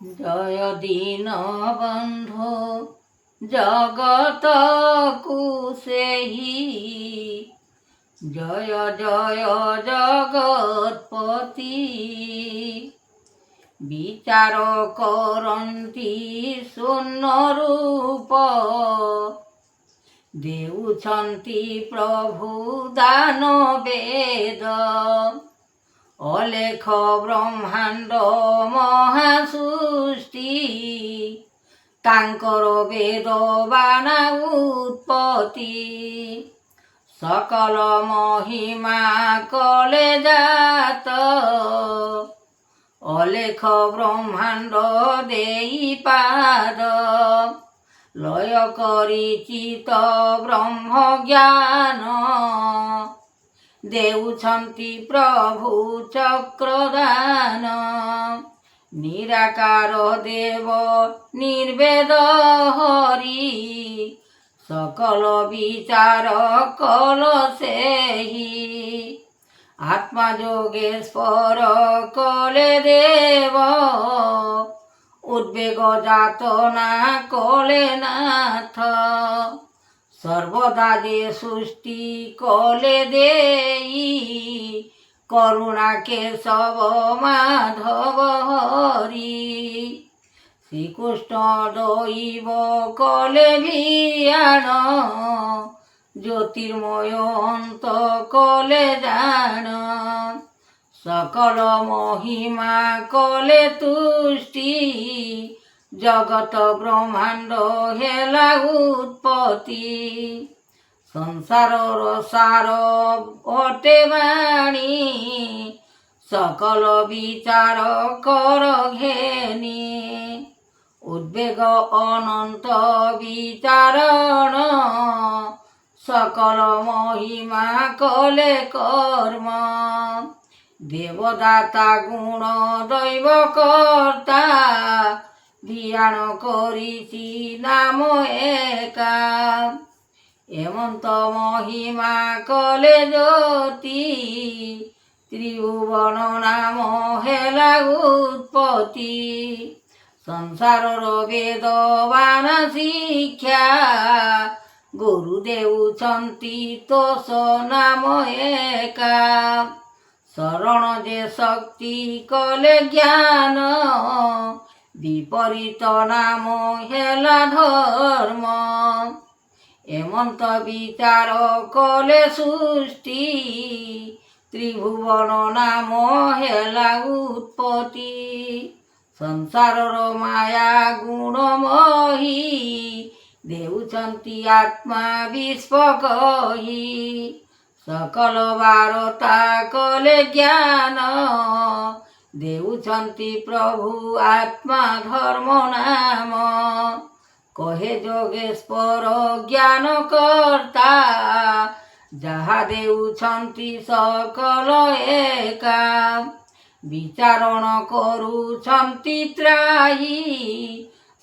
জয় দীনবন্ধু জগতকু সেহি, জয় জয় জগৎপতি। বিচার করন্তি শূন্য রূপ, দেউছন্তি প্রভু দান বেদ। অলেখ ব্রহ্মাণ্ড মহাসৃষ্টি, তাঙ্কর বেদবানা উৎপত্তি। সকল মহিমা কলে জাত, অলেখ ব্রহ্মাণ্ড দেই পাদ। লয় করি চিত ব্রহ্ম জ্ঞান, দেউছন্তি প্রভু চক্রদান। নিরাকার দেব নির্বেদ হরি, সকল বিচার কল সেহি। আত্মা যোগেশ্বর কলে দেব, উদ্বেগ যাতনা কলে নাথ। সর্বদা যে সৃষ্টি কলে দেই, করুণা কেশব মাধব হরি। শ্রীকৃষ্ণ দৈব কলে ভিয়ান, জ্যোতির্ময় অন্ত কলে জান। সকল মহিমা কলে তুষ্টি, জগত ব্রহ্মাণ্ড হেলা উৎপত্তি। সংসারর সার অটে বাণী, সকল বিচার কর ঘেনি। উদ্বেগ অনন্ত বিচারণ, সকল মহিমা কলে কর্ম। দেবদাতা গুণ দৈব কর্তা, ধ্যান করিছি নাম একা। এমন্ত মহিমা কলে জ্যোতি, ত্রিভুবন নাম হেলা উৎপত্তি। সংসারর বেদবান শিক্ষা, গুরু দেউছন্তি তোষ নাম একা। শরণ যে শক্তি কলে জ্ঞান, বিপরীত নাম হেলা ধর্ম। এমন্ত বিচার কলে সৃষ্টি, ত্রিভুবন নাম হেলা উৎপত্তি। সংসারর মায়া গুণময়ী, দেউছন্তি আত্মা বিশ্ব কহি। সকল বারতা কলে জ্ঞান, দেউছন্তি প্রভু আত্মা ধর্ম নাম। কহে যোগেশ্বর জ্ঞান কর্তা, যাহা দেউছন্তি সকল একা। বিচারণ করুছন্তি ত্রাহি,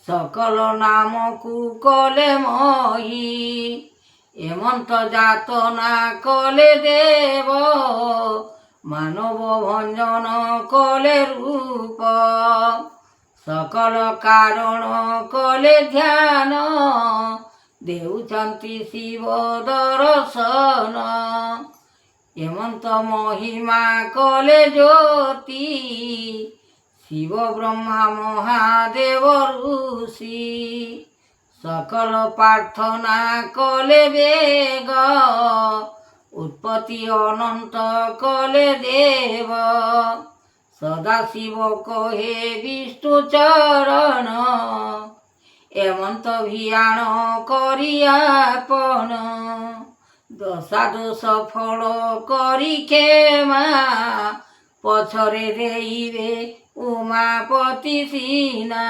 সকল নামকু কলে মহি। এমন্ত যাতনা কলে দেব, মানব ভঞ্জন কলে রূপ। সকল কারণ কলে ধ্যান, দেউছন্তি শিব দর্শন। এমন্ত মহিমা কলে জ্যোতি, শিব ব্রহ্মা মহাদেব ঋষি। সকল প্রার্থনা কলে বেগ, উৎপত্তি অনন্ত কলে দেব। সদাশিব কহে বিষ্ণু চরণ, এমন্ত ভিয়াণ করিয়াপন। দশাদোষ ফল করি ক্ষমা, পছরে দেইবে উমাপতি সিনা।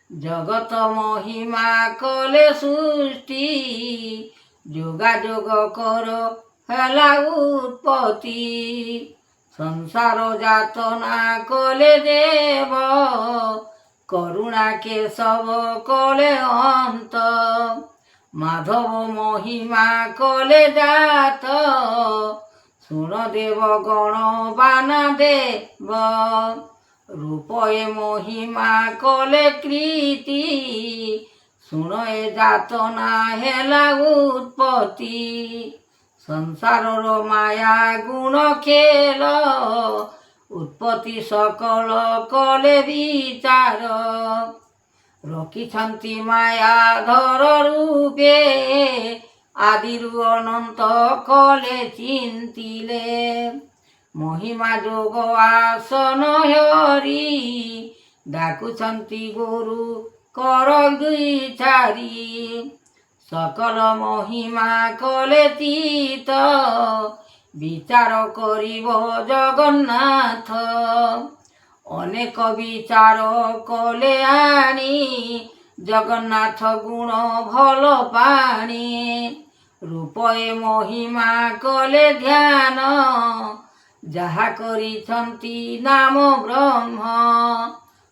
জগত মহিমা কলে সৃষ্টি, যোগাযোগ কর হেলা উৎপত্তি। সংসার যাতনা কলে দেব, করুণা কেশব কলে অন্ত। মাধব মহিমা কলে জাত, শুণ দেব গণ বানা দেব। ରୂପଏ ମହିମା କଲେ କୀର୍ତ୍ତି ଶୁଣ ଏ ଯାତନା ହେଲା ଉତ୍ପତ୍ତି ସଂସାରର ମାୟା ଗୁଣ ଖେଳ ଉତ୍ପତ୍ତି ସକଳ କଲେ ବିଚାର ରଖିଛନ୍ତି ମାୟା ଧର ରୂପେ ଆଦିରୁ ଅନନ୍ତ କଲେ ଚିନ୍ତିଲେ ମହିମା ଯୋଗ ଆସନ ହରି ଡାକୁଛନ୍ତି ଗୁରୁ କର ବିଚାରି ସକଳ ମହିମା କଲେ ତୀତ ବିଚାର କରିବ ଜଗନ୍ନାଥ ଅନେକ ବିଚାର କଲେ ଆଣି ଜଗନ୍ନାଥ ଗୁଣ ଭଲ ପାଣି ରୂପଏ ମହିମା କଲେ ଧ୍ୟାନ ଯାହା କରିଛନ୍ତି ନାମ ବ୍ରହ୍ମ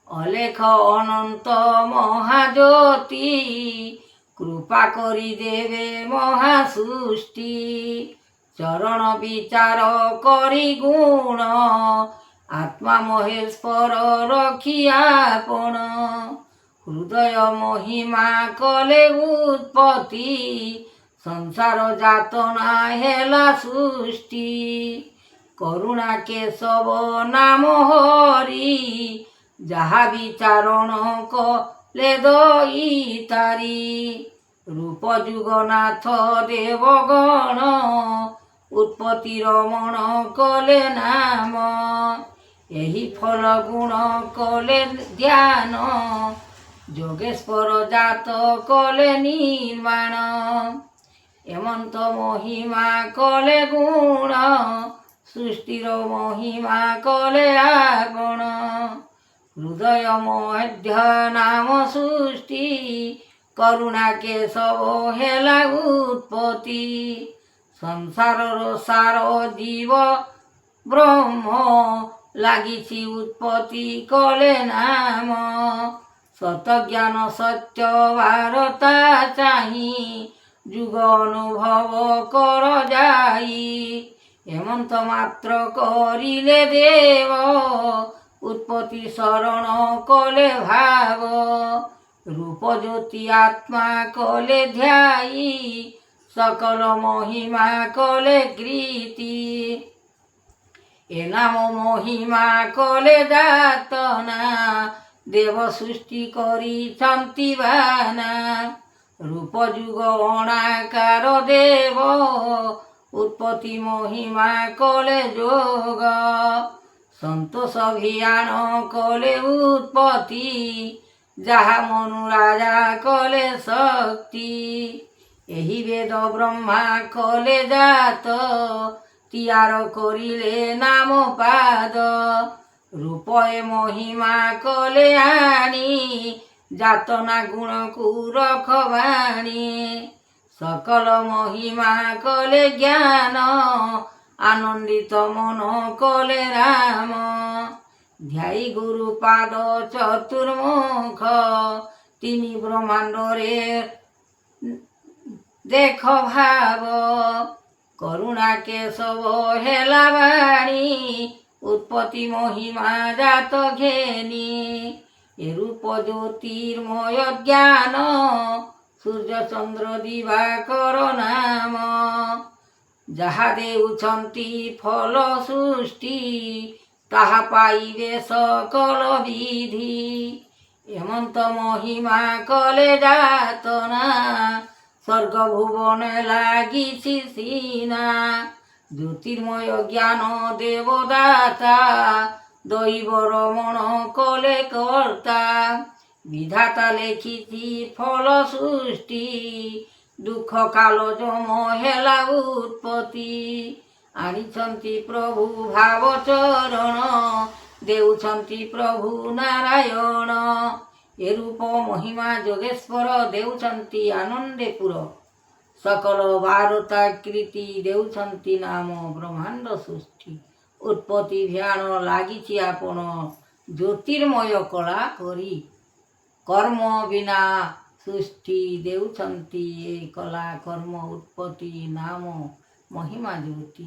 ଅଲେଖ ଅନନ୍ତ ମହାଜ୍ୟୋତି କୃପା କରିଦେବେ ମହାସୃଷ୍ଟି ଚରଣ ବିଚାର କରି ଗୁଣ ଆତ୍ମା ମହେଶ୍ୱର ରଖି ଆପଣ ହୃଦୟ ମହିମା କଲେ ଉତ୍ପତ୍ତି ସଂସାର ଯାତନା ହେଲା ସୃଷ୍ଟି କରୁଣା କେଶବ ନାମ ହରି ଯାହା ବିଚାରଣ କଲେ ଦଇତାରି ରୂପ ଯୁଗନାଥ ଦେବଗଣ ଉତ୍ପତ୍ତି ରମଣ କଲେ ନାମ ଏହି ଫଳ ଗୁଣ କଲେ ଧ୍ୟାନ ଯୋଗେଶ୍ୱର ଜାତ କଲେ ନିର୍ମାଣ ଏମନ୍ତ ମହିମା କଲେ ଗୁଣ ସୃଷ୍ଟିର ମହିମା କଲେ ଆପଣ ହୃଦୟ ମଧ୍ୟ ନାମ ସୃଷ୍ଟି କରୁଣା କେଶବ ହେଲା ଉତ୍ପତ୍ତି ସଂସାରର ସାର ଜୀବ ବ୍ରହ୍ମ ଲାଗିଛି ଉତ୍ପତ୍ତି କଲେ ନାମ ସତଜ୍ଞାନ ସତ୍ୟ ବାରତା ଚାହିଁ ଯୁଗ ଅନୁଭବ କର ଯାଇ ଏମନ୍ତ ମାତ୍ର କରିଲେ ଦେବ ଉତ୍ପତ୍ତି ଶରଣ କଲେ ଭାବ ରୂପ ଜ୍ୟୋତି ଆତ୍ମା କଲେ ଧ୍ୟାଇ ସକଳ ମହିମା କଲେ କୀର୍ତ୍ତି ଏ ନାମ ମହିମା କଲେ ଯାତନା ଦେବ ସୃଷ୍ଟି କରିଛନ୍ତି ବାନା ରୂପ ଯୁଗ ଅଣାକାର ଦେବ ଉତ୍ପତ୍ତି ମହିମା କଲେ ଯୋଗ ସନ୍ତୋଷ ଭିଆଣ କଲେ ଉତ୍ପତ୍ତି ଯାହା ମନୁ ରାଜା କଲେ ଶକ୍ତି ଏହି ବେଦ ବ୍ରହ୍ମା କଲେ ଜାତ ତିଆର କରିଲେ ନାମ ପାଦ ରୂପଏ ମହିମା କଲେ ଆଣି ଯାତନା ଗୁଣକୁ ରଖବାଣୀ ସକଳ ମହିମା କଲେ ଜ୍ଞାନ ଆନନ୍ଦିତ ମନ କଲେ ରାମ ଧ୍ୟାଇ ଗୁରୁ ପାଦ ଚତୁର୍ମୁଖ ତିନି ବ୍ରହ୍ମାଣ୍ଡରେ ଦେଖ ଭାବ କରୁଣା କେଶବ ହେଲା ବାଣୀ ଉତ୍ପତ୍ତି ମହିମା ଜାତ ଘେନି ଏ ରୂପ ଜ୍ୟୋତିର୍ମୟ ଜ୍ଞାନ ସୂର୍ଯ୍ୟ ଚନ୍ଦ୍ର ଦିବାକର ନାମ ଯାହା ଦେଉଛନ୍ତି ଫଳ ସୃଷ୍ଟି ତାହା ପାଇବେ ସକଳ ବିଧି ଏମନ୍ତ ମହିମା କଲେ ଯାତନା ସ୍ୱର୍ଗ ଭୁବନ ଲାଗିଛି ସିନା ଜ୍ୟୋତିର୍ମୟ ଜ୍ଞାନ ଦେବଦାତା ଦୈବ ରମଣ କଲେ କର୍ତ୍ତା ବିଧାତା ଲେଖିଛି ଫଳ ସୃଷ୍ଟି ଦୁଃଖ କାଳ ଯମ ହେଲା ଉତ୍ପତ୍ତି ଆଣିଛନ୍ତି ପ୍ରଭୁ ଭାବ ଚରଣ ଦେଉଛନ୍ତି ପ୍ରଭୁ ନାରାୟଣ ଏ ରୂପ ମହିମା ଯୋଗେଶ୍ୱର ଦେଉଛନ୍ତି ଆନନ୍ଦେପୁର ସକଳ ବାରତା କୀର୍ତ୍ତି ଦେଉଛନ୍ତି ନାମ ବ୍ରହ୍ମାଣ୍ଡ ସୃଷ୍ଟି ଉତ୍ପତ୍ତି ଧ୍ୟାନ ଲାଗିଛି ଆପଣ ଜ୍ୟୋତିର୍ମୟ କଳା କରି କର୍ମ ବିନା ସୃଷ୍ଟି ଦେଉଛନ୍ତି ଏ କଲା କର୍ମ ଉତ୍ପତ୍ତି ନାମ ମହିମା ଜ୍ୟୋତି।